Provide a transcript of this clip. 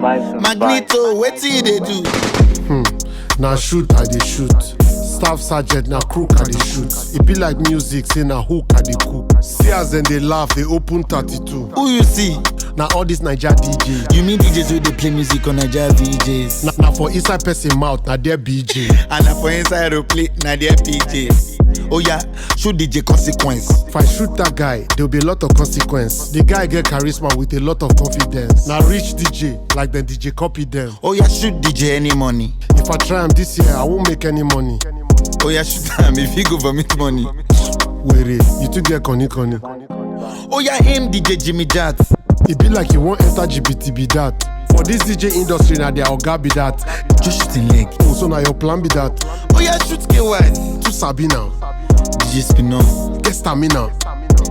Magneto, wetin they do? Now shoot I dey shoot. Staff sergeant na crook I dey shoot. It be like music say na hook I dey cook. See as them they laugh, they open 32. Who you see? Now all this Naija DJ. You mean DJs who they play music on Naija VJs? Now for inside person mouth, na their BJ. And na for inside aeroplane, na their PJs. Oh yeah, shoot DJ consequence. If I shoot that guy, there'll be a lot of consequence. The guy get charisma with a lot of confidence. Now rich DJ, like the DJ copy them. Oh yeah, shoot DJ any money. If I try him this year, I won't make any money. Oh yeah, shoot him if he go vomit money. Wait, you took get conny. Oh yeah, him DJ Jimmy Jat. It be like you won't enter GBT be that. For this DJ industry, now their oga be that. Just shooting leg. Also now your plan be that. Oh yeah, shoot K-Wise. To Sabi now. DJ Spino. Get stamina.